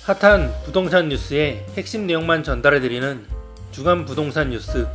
핫한 부동산 뉴스의 핵심 내용만 전달해드리는 주간 부동산 뉴스.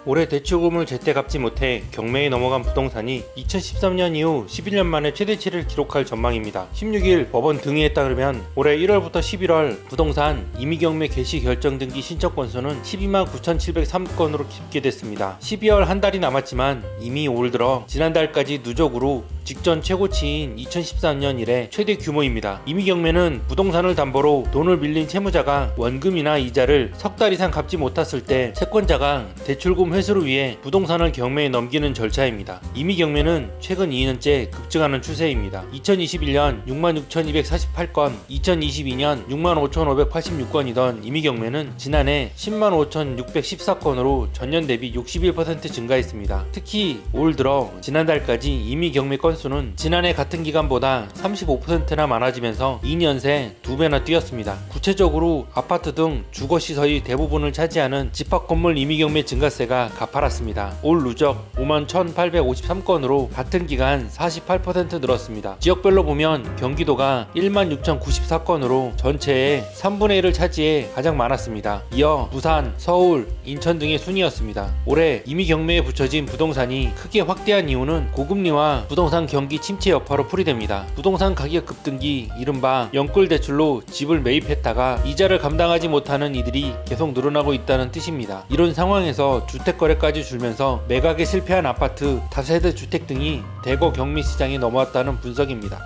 올해 대출금을 제때 갚지 못해 경매에 넘어간 부동산이 2013년 이후 11년 만에 최대치를 기록할 전망입니다. 16일 법원 등의에 따르면 올해 1월부터 11월 부동산 임의경매 개시 결정 등기 신청 건수는 12만 9,703건으로 집계됐습니다. 12월 한 달이 남았지만 이미 올 들어 지난달까지 누적으로 직전 최고치인 2013년 이래 최대 규모입니다. 임의경매는 부동산을 담보로 돈을 빌린 채무자가 원금이나 이자를 석 달 이상 갚지 못했을 때 채권자가 대출금 회수를 위해 부동산을 경매에 넘기는 절차입니다. 임의경매는 최근 2년째 급증하는 추세입니다. 2021년 66,248건, 2022년 65,586건이던 임의경매는 지난해 105,614건으로 전년 대비 61% 증가했습니다. 특히 올 들어 지난달까지 임의경매 건수는 지난해 같은 기간보다 35%나 많아지면서 2년 새 2배나 뛰었습니다. 구체적으로 아파트 등 주거시설이 대부분을 차지하는 집합건물 임의경매 증가세가 가파랐습니다. 올 누적 51,853건으로 같은 기간 48% 늘었습니다. 지역별로 보면 경기도가 16,094건으로 전체의 3분의 1을 차지해 가장 많았습니다. 이어 부산, 서울, 인천 등의 순이었습니다. 올해 임의경매에 붙여진 부동산이 크게 확대한 이유는 고금리와 부동산 경기 침체 여파로 풀이됩니다. 부동산 가격 급등기, 이른바 영끌대출로 집을 매입했다가 이자를 감당하지 못하는 이들이 계속 늘어나고 있다는 뜻입니다. 이런 상황에서 주택거래까지 줄면서 매각에 실패한 아파트, 다세대 주택 등이 대거 경매시장에 넘어왔다는 분석입니다.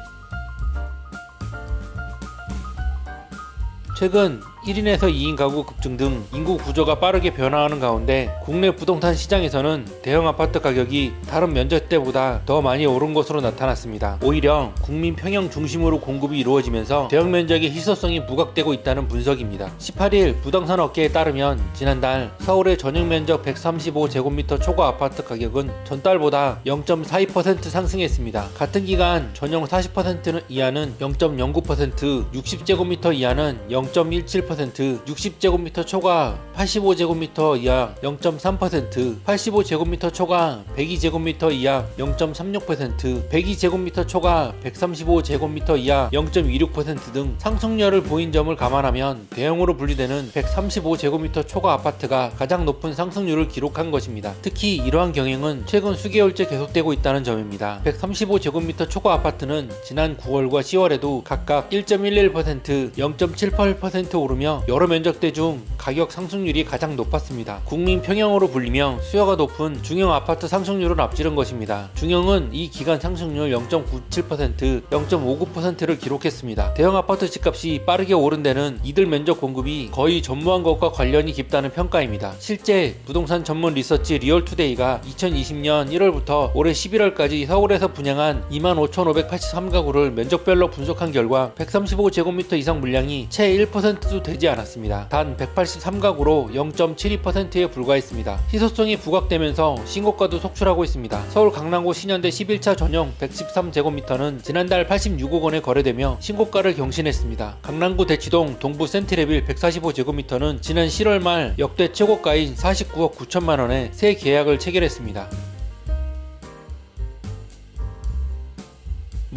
최근 1인에서 2인 가구 급증 등 인구 구조가 빠르게 변화하는 가운데 국내 부동산 시장에서는 대형 아파트 가격이 다른 면적 때보다 더 많이 오른 것으로 나타났습니다. 오히려 국민 평형 중심으로 공급이 이루어지면서 대형 면적의 희소성이 부각되고 있다는 분석입니다. 18일 부동산 업계에 따르면 지난달 서울의 전용 면적 135제곱미터 초과 아파트 가격은 전달보다 0.42% 상승했습니다. 같은 기간 전용 40% 이하는 0.09%, 60제곱미터 이하는 0.17%, 60제곱미터 초과 85제곱미터 이하 0.3%, 85제곱미터 초과 102제곱미터 이하 0.36%, 102제곱미터 초과 135제곱미터 이하 0.26% 등 상승률을 보인 점을 감안하면 대형으로 분류되는 135제곱미터 초과 아파트가 가장 높은 상승률을 기록한 것입니다. 특히 이러한 경향은 최근 수개월째 계속되고 있다는 점입니다. 135제곱미터 초과 아파트는 지난 9월과 10월에도 각각 1.11%, 0.78% 오르며 여러 면적대 중 가격 상승률이 가장 높았습니다. 국민 평형으로 불리며 수요가 높은 중형 아파트 상승률을 앞지른 것입니다. 중형은 이 기간 상승률 0.97%, 0.59%를 기록했습니다. 대형 아파트 집값이 빠르게 오른 데는 이들 면적 공급이 거의 전무한 것과 관련이 깊다는 평가입니다. 실제 부동산 전문 리서치 리얼투데이가 2020년 1월부터 올해 11월까지 서울에서 분양한 25,583가구를 면적별로 분석한 결과 135제곱미터 이상 물량이 채 1%도 되지 않았습니다. 단 183가구로 0.72%에 불과했습니다. 희소성이 부각되면서 신고가도 속출하고 있습니다. 서울 강남구 신현대 11차 전용 113제곱미터는 지난달 86억 원에 거래되며 신고가를 경신했습니다. 강남구 대치동 동부 센트레빌 145제곱미터는 지난 7월 말 역대 최고가인 49억 9천만 원에 새 계약을 체결했습니다.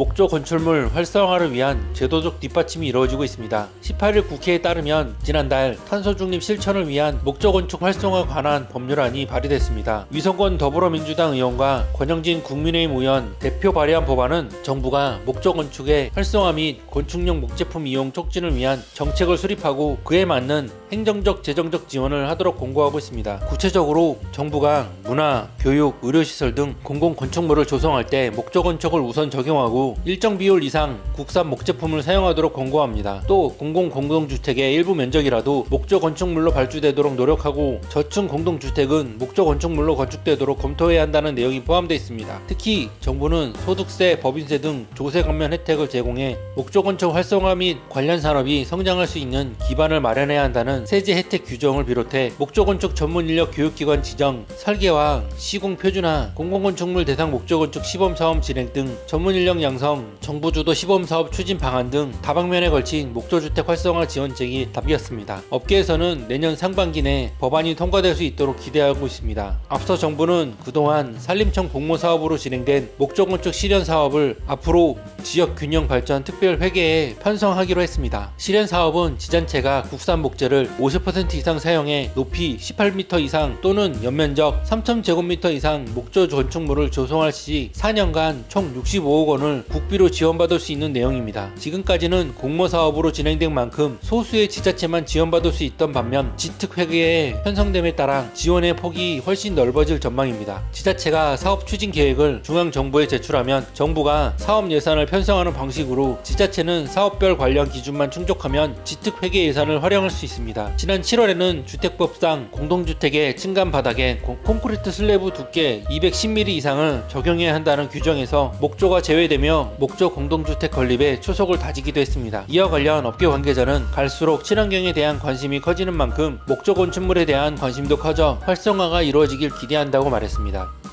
목조 건축물 활성화를 위한 제도적 뒷받침이 이루어지고 있습니다. 18일 국회에 따르면 지난달 탄소 중립 실천을 위한 목조 건축 활성화 관한 법률안이 발의됐습니다. 위성권 더불어민주당 의원과 권영진 국민의힘 의원 대표 발의한 법안은 정부가 목조 건축의 활성화 및 건축용 목제품 이용 촉진을 위한 정책을 수립하고 그에 맞는 행정적 재정적 지원을 하도록 권고하고 있습니다. 구체적으로 정부가 문화, 교육, 의료시설 등 공공건축물을 조성할 때 목조 건축을 우선 적용하고 일정 비율 이상 국산 목제품을 사용하도록 권고합니다. 또 공공주택의 일부 면적이라도 목조 건축물로 발주되도록 노력하고 저층 공동주택은 목조 건축물로 건축되도록 검토해야 한다는 내용이 포함되어 있습니다. 특히 정부는 소득세, 법인세 등 조세 감면 혜택을 제공해 목조 건축 활성화 및 관련 산업이 성장할 수 있는 기반을 마련해야 한다는 대한 세제 혜택 규정을 비롯해 목조건축 전문인력 교육기관 지정, 설계와 시공 표준화, 공공건축물 대상 목조건축 시범사업 진행 등 전문인력 양성, 정부주도 시범사업 추진 방안 등 다방면에 걸친 목조주택 활성화 지원책이 답이었습니다. 업계에서는 내년 상반기 내 법안이 통과될 수 있도록 기대하고 있습니다. 앞서 정부는 그동안 산림청 공모사업으로 진행된 목조건축 실현사업을 앞으로 지역균형발전 특별회계에 편성하기로 했습니다. 실현사업은 지자체가 국산 목재를 50% 이상 사용해 높이 18m 이상 또는 연면적 3000제곱미터 이상 목조 건축물을 조성할 시 4년간 총 65억 원을 국비로 지원받을 수 있는 내용입니다. 지금까지는 공모사업으로 진행된 만큼 소수의 지자체만 지원받을 수 있던 반면 지특회계에 편성됨에 따라 지원의 폭이 훨씬 넓어질 전망입니다. 지자체가 사업 추진 계획을 중앙정부에 제출하면 정부가 사업 예산을 편성하는 방식으로 지자체는 사업별 관련 기준만 충족하면 지특회계 예산을 활용할 수 있습니다. 지난 7월에는 주택법상 공동주택의 층간 바닥에 콘크리트 슬래브 두께 210mm 이상을 적용해야 한다는 규정에서 목조가 제외되며 목조 공동주택 건립에 초석을 다지기도 했습니다. 이와 관련 업계 관계자는 갈수록 친환경에 대한 관심이 커지는 만큼 목조 건축물에 대한 관심도 커져 활성화가 이루어지길 기대한다고 말했습니다.